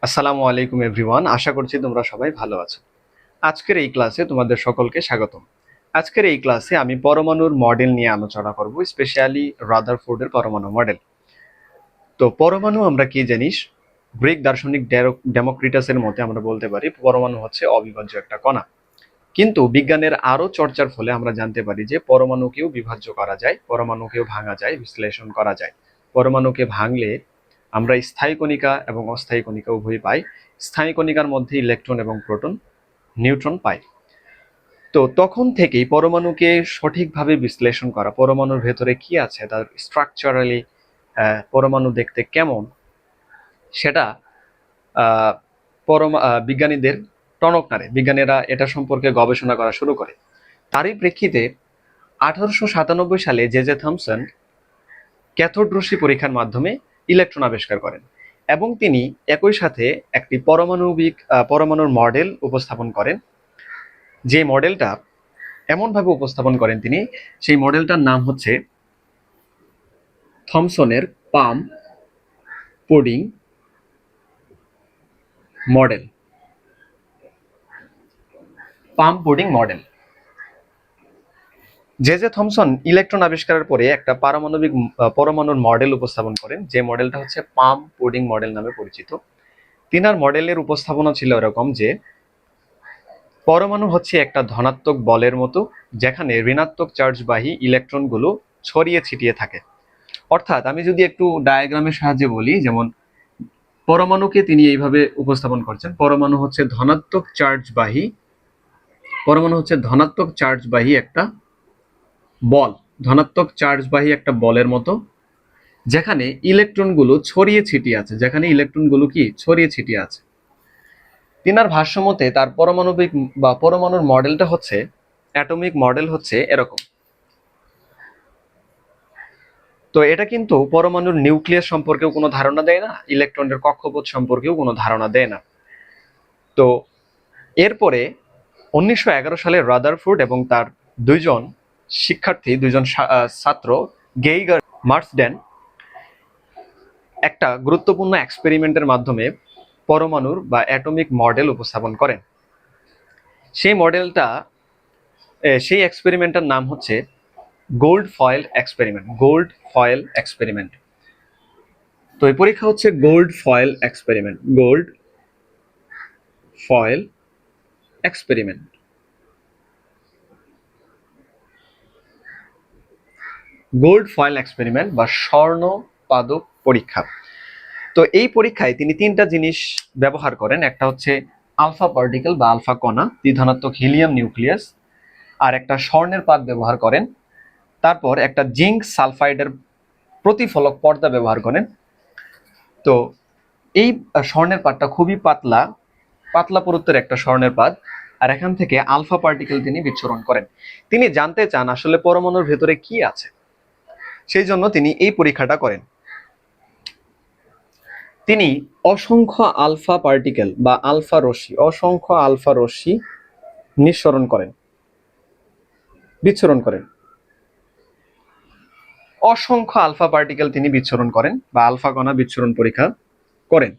আসসালামু আলাইকুম এভরিওয়ান, আশা করছি তোমরা সবাই ভালো আছো। আজকের এই ক্লাসে তোমাদের সকলকে স্বাগতম। আজকের এই ক্লাসে আমি পরমাণুর মডেল নিয়ে আলোচনা করব, স্পেশালি রাদারফোর্ডের পরমাণু মডেল। তো পরমাণু আমরা কি জানিস, গ্রিক দার্শনিক ডেমোক্রিটাসের মতে আমরা বলতে পারি পরমাণু হচ্ছে অবিভাজ্য একটা কণা। কিন্তু বিজ্ঞানের আরো চর্চার ফলে আমরা জানতে পারি যে পরমাণুকেও বিভাজ্য করা যায়, পরমাণুকেও ভাঙা যায়, বিশ্লেষণ করা যায়। পরমাণুকে ভাঙলে আমরা স্থায়ী কণিকা এবং অস্থায়ী কণিকা উভয় পাই। স্থায়ী কণিকার মধ্যে ইলেকট্রন এবং প্রোটন, নিউট্রন পাই। তো তখন থেকেই পরমাণুকে সঠিকভাবে বিশ্লেষণ করা, পরমাণুর ভেতরে কি আছে, তার স্ট্রাকচারালি পরমাণু দেখতে কেমন, সেটা বিজ্ঞানীদের টনক নাড়ে। বিজ্ঞানীরা এটা সম্পর্কে গবেষণা করা শুরু করে। তারই প্রেক্ষিতে 1897 সালে জে থমসন ক্যাথোড রশ্মি পরীক্ষার মাধ্যমে ইলেকট্রন আবিষ্কার করেন এবং তিনি একই সাথে একটি পরমাণুর মডেল উপস্থাপন করেন। যে মডেলটা এমনভাবে উপস্থাপন করেন তিনি, সেই মডেলটার নাম হচ্ছে থমসনের plum pudding model. Plum pudding model. J Thomson electron আবিষ্কারের পরে একটা পরমাণুর মডেল উপস্থাপন করেন, যে মডেলটা হচ্ছে পাম পুডিং মডেল নামে পরিচিত। তিনার মডেলের উপস্থাপনা ছিল এরকম যে পরমাণু হচ্ছে একটা ধনাত্মক বলের মতো, যেখানে ঋণাত্মক চার্জবাহী ইলেকট্রনগুলো ছড়িয়ে ছিটিয়ে থাকে। অর্থাৎ আমি যদি একটু ডায়াগ্রামের সাহায্যে বলি, যেমন পরমাণুকে তিনি এইভাবে উপস্থাপন করছেন, পরমাণু হচ্ছে ধনাত্মক চার্জবাহী একটা বল, ধনাত্মক চার্জবাহী একটা বলের মতো, যেখানে ইলেকট্রনগুলো ছড়িয়ে ছিটিয়ে আছে, তিনার ভাষ্যমতে তার পরমাণুর মডেলটা হচ্ছে, অ্যাটমিক মডেল হচ্ছে এরকম। তো এটা কিন্তু পরমাণুর নিউক্লিয়াস সম্পর্কেও কোনো ধারণা দেয় না, ইলেকট্রনের কক্ষপথ সম্পর্কেও কোনো ধারণা দেয় না। তো এরপরে 1911 সালে রাদারফোর্ড এবং তার দুইজন ছাত্র গেইগার মার্সডেন একটা গুরুত্বপূর্ণ এক্সপেরিমেন্টের মাধ্যমে পরমাণুর বা অ্যাটমিক মডেল উপস্থাপন করেন। সেই এক্সপেরিমেন্টের নাম হচ্ছে গোল্ড ফয়েল এক্সপেরিমেন্ট। তো এই পরীক্ষা হচ্ছে gold foil experiment. Gold foil experiment বা স্বর্ণ পাদক পরীক্ষা। তো এই পরীক্ষায় তিনি তিনটা জিনিস ব্যবহার করেন। একটা হচ্ছে আলফা পার্টিকেল বা আলফা কণা, দ্বিধনাত্মক হিলিয়াম নিউক্লিয়াস, আর একটা স্বর্ণের পাত ব্যবহার করেন। তারপর একটা জিঙ্ক সালফাইডের প্রতিফলক পর্দা ব্যবহার করেন। তো এই স্বর্ণের পাতটা খুবই পাতলা পুরুত্বের একটা স্বর্ণের পাত, আর এখান থেকে আলফা পার্টিকেল তিনি বিচ্ছুরণ করেন। তিনি জানতে চান আসলে পরমাণুর ভেতরে কি আছে, সেই জন্য তিনি এই পরীক্ষাটা করেন। তিনি অসংখ্য আলফা রশ্মি বিচ্ছুরণ করেন। অসংখ্য আলফা পার্টিকেল তিনি বিচ্ছুরণ করেন বা আলফা কণা বিচ্ছুরণ পরীক্ষা করেন।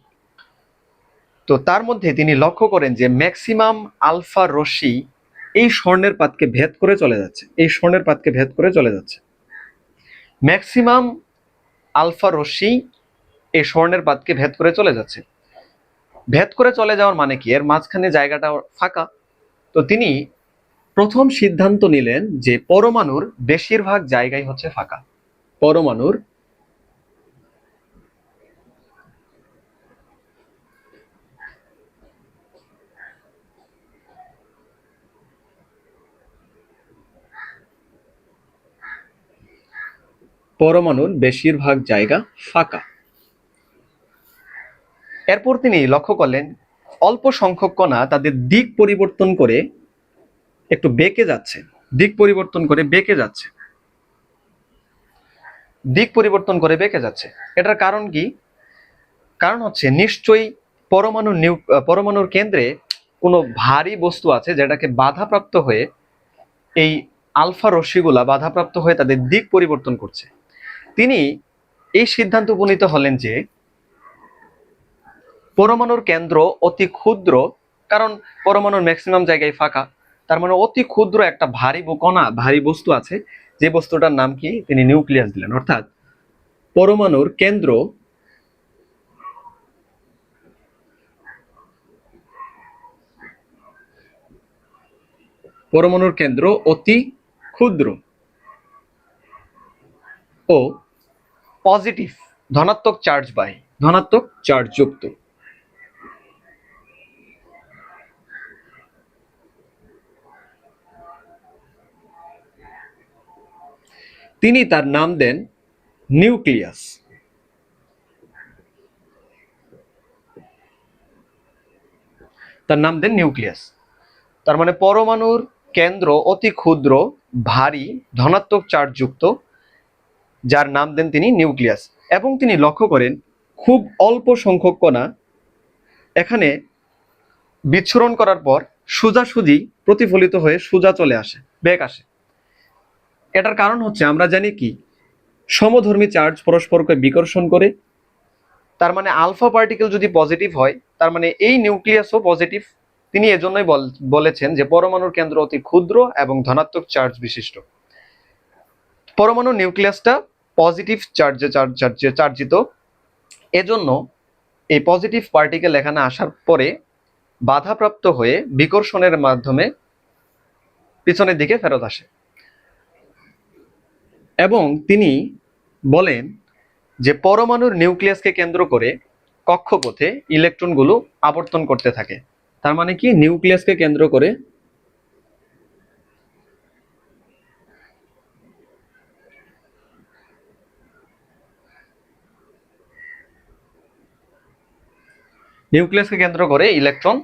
তো তার মধ্যে তিনি লক্ষ্য করেন যে ম্যাক্সিমাম আলফা রশ্মি এই স্বর্ণের পাতকে ভেদ করে চলে যাচ্ছে। ম্যাক্সিমাম আলফা রশ্মি এই স্বর্ণের পাতকে ভেদ করে চলে যাওয়ার মানে কি, এর মাঝখানে জায়গাটা ফাঁকা। তো তিনি প্রথম সিদ্ধান্ত নিলেন যে পরমাণুর বেশিরভাগ জায়গায় হচ্ছে ফাঁকা। পরমাণুর বেশিরভাগ জায়গা ফাঁকা। এরপর তিনি লক্ষ্য করলেন অল্প সংখ্যক কণা তাদের দিক পরিবর্তন করে একটু বেঁকে যাচ্ছে। এটার কারণ কি? কারণ হচ্ছে নিশ্চয়ই পরমাণুর কেন্দ্রে কোনো ভারী বস্তু আছে, যেটাকে বাধাপ্রাপ্ত হয়ে এই আলফা রশ্মিগুলা বাধাপ্রাপ্ত হয়ে তাদের দিক পরিবর্তন করছে। তিনি এই সিদ্ধান্ত উপনীত হলেন যে পরমাণুর কেন্দ্র অতি ক্ষুদ্র, কারণ পরমাণুর ম্যাক্সিমাম জায়গায় ফাঁকা, তার মানে অতি ক্ষুদ্র একটা ভারী বস্তু আছে, যে বস্তুটার নাম কি তিনি নিউক্লিয়াস দিলেন। অর্থাৎ পরমাণুর কেন্দ্র অতি ক্ষুদ্র ও পজিটিভ, ধনাত্মক চার্জ যুক্ত। তিনি তার নাম দেন নিউক্লিয়াস। তার মানে পরমাণুর কেন্দ্র অতি ক্ষুদ্র, ভারী, ধনাত্মক চার্জ যুক্ত, যার নাম দেন তিনি নিউক্লিয়াস। এবং তিনি লক্ষ্য করেন খুব অল্প সংখ্যক কণা এখানে বিচ্ছুরণ করার পর সোজাসুজি প্রতিফলিত হয়ে সোজা চলে আসে, বেগ আসে। এটার কারণ হচ্ছে, আমরা জানি কি, সমধর্মী চার্জ পরস্পরকে বিকর্ষণ করে। তার মানে আলফা পার্টিকেল যদি পজিটিভ হয়, তার মানে এই নিউক্লিয়াসও পজিটিভ। তিনি এজন্যই বলেছেন যে পরমাণুর কেন্দ্র অতি ক্ষুদ্র এবং ধনাত্মক চার্জ বিশিষ্ট। পরমাণুর নিউক্লিয়াসটা পজিটিভ চার্জিত, এজন্য এই পজিটিভ পার্টিকেল এখানে আসার পরে বাধাপ্রাপ্ত হয়ে বিকর্ষণের মাধ্যমে পিছনের দিকে ফেরত আসে। এবং তিনি বলেন যে পরমাণুর নিউক্লিয়াসকে কেন্দ্র করে কক্ষপথে ইলেকট্রনগুলো আবর্তন করতে থাকে। তার মানে কি, নিউক্লিয়াসকে কেন্দ্র করে ইলেকট্রন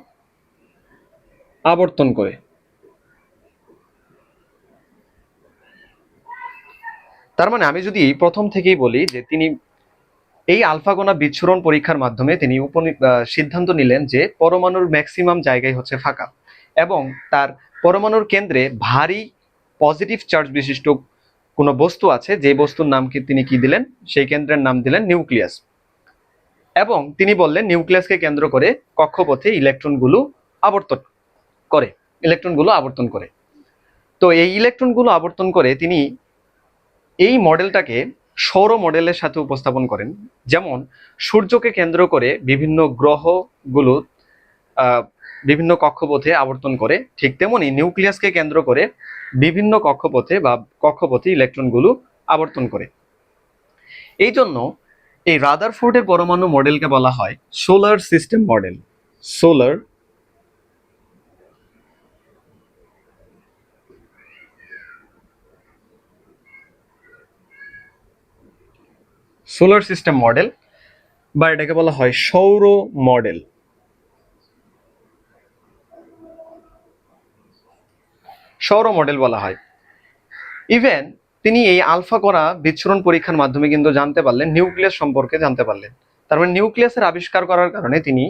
আবর্তন করে। তার মানে আমি যদি প্রথম থেকেই বলি যে তিনি এই আলফা কণা বিচ্ছুরণ পরীক্ষার মাধ্যমে তিনি সিদ্ধান্ত নিলেন যে পরমাণুর ম্যাক্সিমাম জায়গায় হচ্ছে ফাঁকা, এবং তার পরমাণুর কেন্দ্রে ভারী পজিটিভ চার্জ বিশিষ্ট কোনো বস্তু আছে, যে বস্তুর নাম তিনি কি দিলেন, সেই কেন্দ্রের নাম দিলেন নিউক্লিয়াস। এবং তিনি বললেন নিউক্লিয়াসকে কেন্দ্র করে কক্ষপথে ইলেকট্রনগুলো আবর্তন করে। তো এই ইলেকট্রনগুলো আবর্তন করে তিনি এই মডেলটাকে সৌর মডেলের সাথে উপস্থাপন করেন। যেমন সূর্যকে কেন্দ্র করে বিভিন্ন গ্রহগুলো বিভিন্ন কক্ষপথে আবর্তন করে, ঠিক তেমনি নিউক্লিয়াসকে কেন্দ্র করে বিভিন্ন কক্ষপথে ইলেকট্রনগুলো আবর্তন করে। এই জন্য এই রাদারফোর্ডের পরমাণু মডেলকে বলা হয় solar system model. Solar system model, বা এটাকে বলা হয় সৌর মডেল। বলা হয়। ইভেন তিনি এই আলফা কণা বিচ্ছুরণ পরীক্ষার মাধ্যমে কিন্তু জানতে পারলেন, নিউক্লিয়াস সম্পর্কে জানতে পারলেন। তার মানে নিউক্লিয়াসের আবিষ্কার করার কারণে তিনি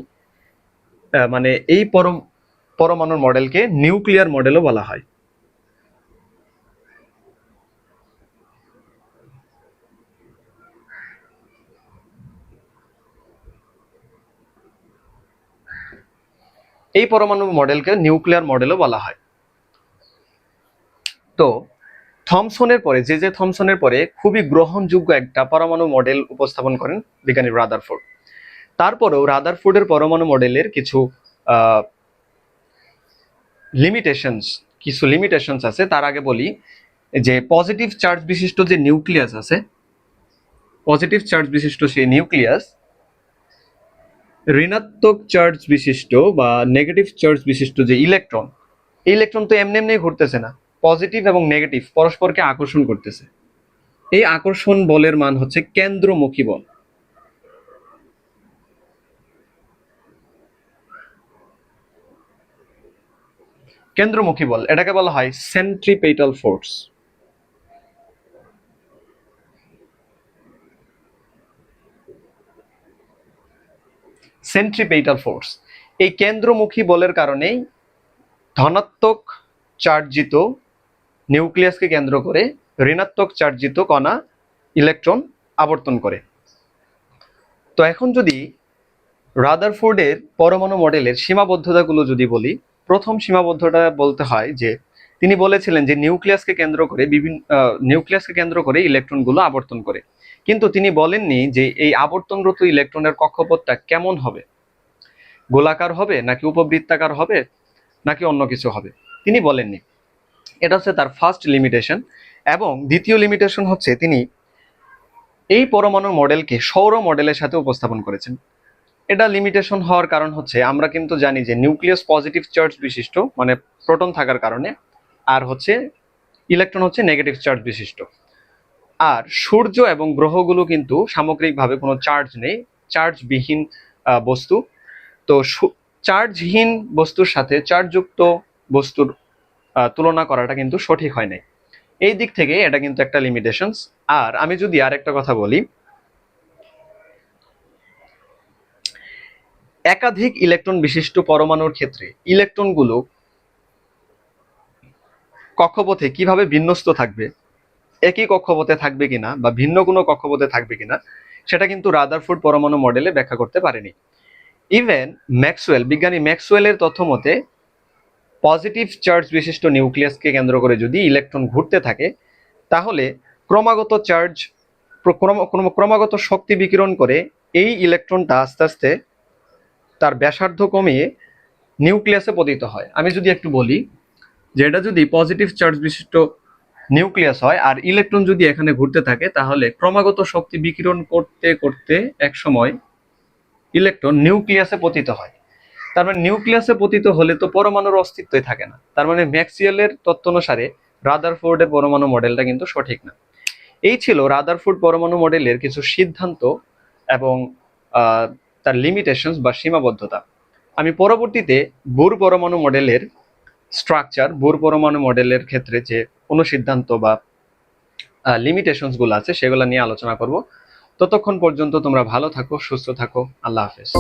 মানে এই পরমাণুর মডেলকে নিউক্লিয়ার মডেলও বলা হয়। এই পরমাণু মডেলকে নিউক্লিয়ার মডেলও বলা হয়। তো থমসনের পরে খুবই গ্রহণযোগ্য একটা পরমাণু মডেল উপস্থাপন করেন বিজ্ঞানী রাদারফোর্ড। তারপরেও রাদারফোর্ডের পরমাণু মডেলের কিছু লিমিটেশনস আছে। তার আগে বলি যে পজিটিভ চার্জ বিশিষ্ট যে নিউক্লিয়াস আছে, সেই নিউক্লিয়াস ঋণাত্মক চার্জ বিশিষ্ট বা নেগেটিভ চার্জ বিশিষ্ট যে ইলেকট্রন তো এমনি ঘুরতেছে না, পজিটিভ এবং নেগেটিভ পরস্পরকে আকর্ষণ করতেছে। এই আকর্ষণ বলের মান হচ্ছে কেন্দ্রমুখী বল। এটাকে বলা হয় সেন্ট্রিপেটাল ফোর্স। এই কেন্দ্রমুখী বলের কারণেই ধনাত্মক চার্জিত নিউক্লিয়াসকে কেন্দ্র করে ঋণাত্মক চার্জিত কণা ইলেকট্রন আবর্তন করে। তো এখন যদি রাদারফোর্ডের পরমাণু মডেলের সীমাবদ্ধতাগুলো যদি বলি, প্রথম সীমাবদ্ধতা বলতে হয় যে তিনি বলেছিলেন যে নিউক্লিয়াসকে কেন্দ্র করে ইলেকট্রনগুলো আবর্তন করে, কিন্তু তিনি বলেননি যে এই আবর্তনরত ইলেকট্রনের কক্ষপথটা কেমন হবে, গোলাকার হবে নাকি উপবৃত্তাকার হবে নাকি অন্য কিছু হবে, তিনি বলেননি। এটা হচ্ছে তার ফার্স্ট লিমিটেশন। এবং দ্বিতীয় লিমিটেশন হচ্ছে তিনি এই পরমাণু মডেলকে সৌর মডেলের সাথে উপস্থাপন করেছেন। এটা লিমিটেশন হওয়ার কারণ হচ্ছে আমরা কিন্তু জানি যে নিউক্লিয়াস পজিটিভ চার্জ বিশিষ্ট, মানে প্রোটন থাকার কারণে, আর হচ্ছে ইলেকট্রন হচ্ছে নেগেটিভ চার্জ বিশিষ্ট। আর সূর্য এবং গ্রহগুলো কিন্তু সামগ্রিকভাবে কোনো চার্জ নেই, চার্জবিহীন বস্তু। তো চার্জহীন বস্তুর সাথে চার্জযুক্ত বস্তুর তুলনা করাটা কিন্তু সঠিক হয় নাই। এই দিক থেকে এটা কিন্তু একটা লিমিটেশনস। আর আমি যদি আর একটা কথা বলি, একাধিক ইলেকট্রন বিশিষ্ট পরমাণুর ক্ষেত্রে ইলেকট্রনগুলো কক্ষপথে কিভাবে বিন্যস্ত থাকবে, একই কক্ষপথে থাকবে কিনা বা ভিন্ন কোনো কক্ষপথে থাকবে কিনা, সেটা কিন্তু রাদারফোর্ড পরমাণু মডেলে ব্যাখ্যা করতে পারেনি। ইভেন বিজ্ঞানী ম্যাক্সওয়েলের তথ্য মতে পজিটিভ চার্জ বিশিষ্ট নিউক্লিয়াসকে কেন্দ্র করে যদি ইলেকট্রন ঘুরতে থাকে, তাহলে ক্রমাগত শক্তি বিকিরণ করে এই ইলেকট্রনটা আস্তে আস্তে তার ব্যাসার্ধ কমিয়ে নিউক্লিয়াসে পতিত হয়। আমি যদি একটু বলি যে এটা যদি পজিটিভ চার্জ বিশিষ্ট নিউক্লিয়াস হয় আর ইলেকট্রন যদি এখানে ঘুরতে থাকে, তাহলে ক্রমাগত শক্তি বিকিরণ করতে করতে এক সময় ইলেকট্রন নিউক্লিয়াসে পতিত হয়। তার মানে নিউক্লিয়াসে পতিত হলে তো পরমাণুর অস্তিত্বই থাকে না। তার মানে ম্যাক্সওয়েলের তত্ত্ব অনুসারে রাদারফোর্ডের পরমাণু মডেলটা কিন্তু সঠিক না। এই ছিল রাদারফোর্ড পরমাণু মডেলের কিছু সিদ্ধান্ত এবং তার লিমিটেশনস বা সীমাবদ্ধতা। আমি পরবর্তীতে বোর পরমাণু মডেলের বোর পরমাণু মডেলের ক্ষেত্রে যে অনুসিদ্ধান্ত বা লিমিটেশনস গুলো আছে সেগুলো নিয়ে আলোচনা করব। ততক্ষণ পর্যন্ত তোমরা ভালো থাকো, সুস্থ থাকো। আল্লাহ হাফেজ।